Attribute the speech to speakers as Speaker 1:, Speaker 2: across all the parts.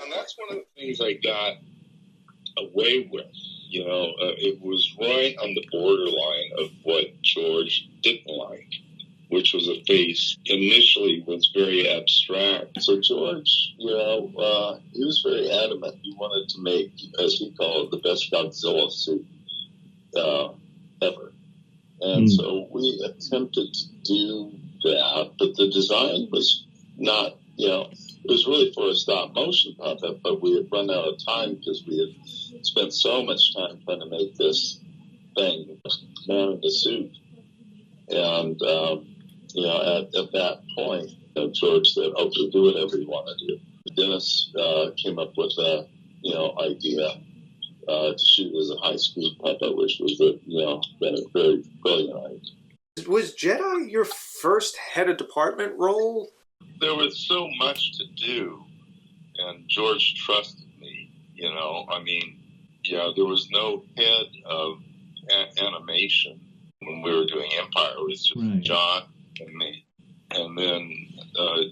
Speaker 1: and that's one of the things I got away with. It was right on the borderline of what George didn't like, which was a face initially was very abstract. So George, he was very adamant. He wanted to make, as he called it, the best Godzilla suit ever. And so we attempted to do that, but the design was not, it was really for a stop motion puppet, but we had run out of time because we had spent so much time trying to make this thing, man in the suit. And, at that point, George said, okay, do whatever you want to do. Dennis came up with a, idea to shoot as a high-speed puppet, which was been a very brilliant idea.
Speaker 2: Was Jedi your first head of department role?
Speaker 1: There was so much to do, and George trusted me, there was no head of animation when we were doing Empire. It was just John and me. And then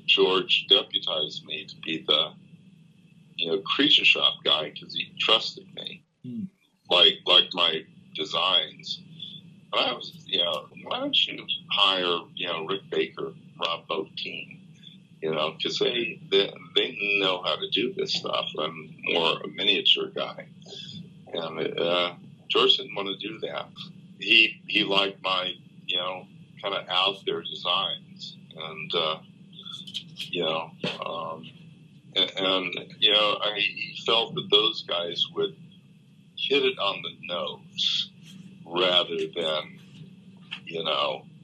Speaker 1: George deputized me to be the, creature shop guy because he trusted me, like my designs. And I was, why don't you hire, Rick Baker, Rob Bottin, because they know how to do this stuff. I'm more a miniature guy. And George didn't want to do that. He liked my, kind of out there designs. And, he felt that those guys would hit it on the nose rather than,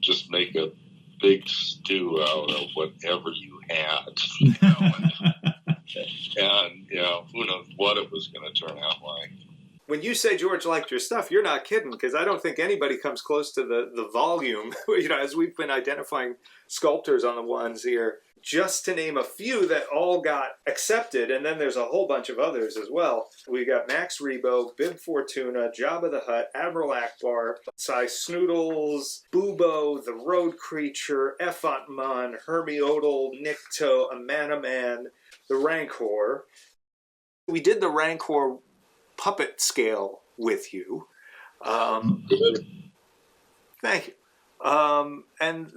Speaker 1: just make a big stew out of whatever you had. And who knows what it was going to turn out like.
Speaker 2: When you say George liked your stuff, you're not kidding, because I don't think anybody comes close to the volume, as we've been identifying sculptors on the ones here, just to name a few that all got accepted, and then there's a whole bunch of others as well. We got Max Rebo, Bib Fortuna, Jabba the Hutt, Admiral Akbar, Cy Snoodles, Bubo, the Road Creature, Effant Mun, Hermiodal, Nikto, Amanaman, the Rancor. We did the Rancor puppet scale with you. Thank you. And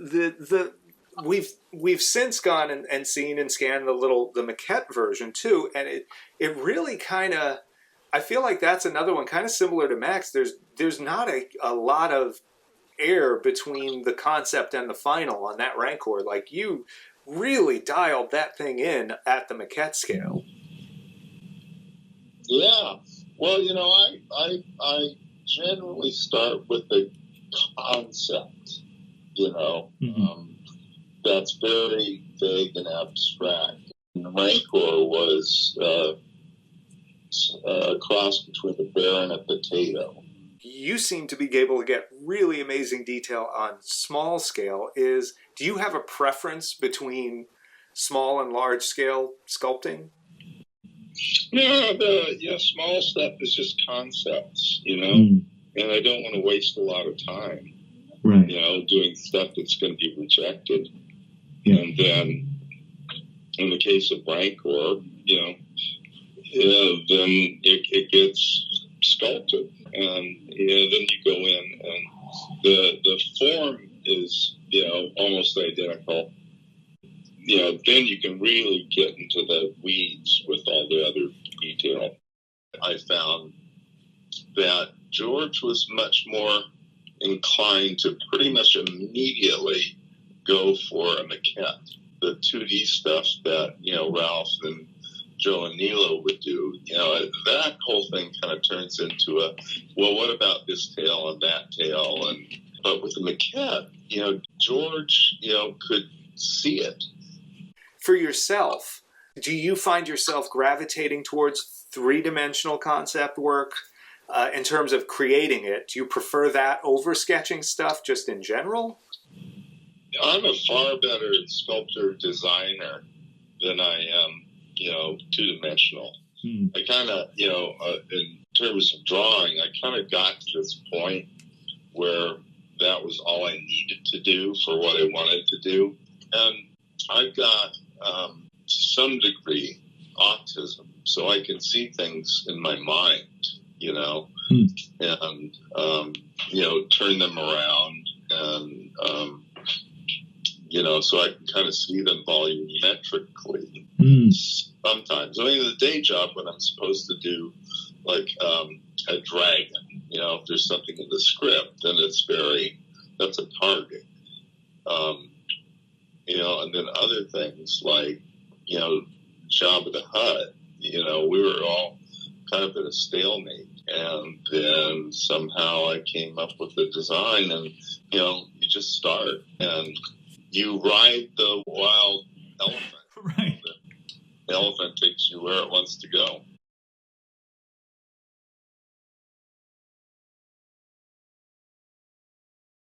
Speaker 2: we've since gone and seen and scanned the maquette version too, and it really kind of, I feel like that's another one kind of similar to Max. There's not a lot of air between the concept and the final on that Rancor. Like, you really dialed that thing in at the maquette scale.
Speaker 1: Yeah. Well, I generally start with the concept, that's very vague and abstract. And the Rancor was a cross between a bear and a potato.
Speaker 2: You seem to be able to get really amazing detail on small scale. Do you have a preference between small and large scale sculpting?
Speaker 1: No, small stuff is just concepts, and I don't want to waste a lot of time, doing stuff that's going to be rejected. Yeah. And then, in the case of Rancor, then it gets sculpted, and then you go in, and the form is, almost identical. Then you can really get into the weeds with all the other detail. I found that George was much more inclined to pretty much immediately go for a maquette. The 2D stuff that, Ralph and Joe and Nilo would do, that whole thing kind of turns into what about this tail and that tail? But with the maquette, George, could see it.
Speaker 2: For yourself, do you find yourself gravitating towards three-dimensional concept work in terms of creating it? Do you prefer that over sketching stuff just in general?
Speaker 1: I'm a far better sculptor designer than I am, two-dimensional. I kind of, in terms of drawing, I kind of got to this point where that was all I needed to do for what I wanted to do. And I've got, to some degree, autism. so I can see things in my mind, you know, and, you know, turn them around and, you know, so I can kind of see them volumetrically sometimes. I mean, the day job, when I'm supposed to do, like, a dragon, you know, if there's something in the script, then that's a target. You know, and then other things like, you know, Jabba the Hutt, you know, we were all kind of at a stalemate. And then somehow I came up with the design, and, you know, you just start and you ride the wild elephant.
Speaker 3: Right.
Speaker 1: The elephant takes you where it wants to go.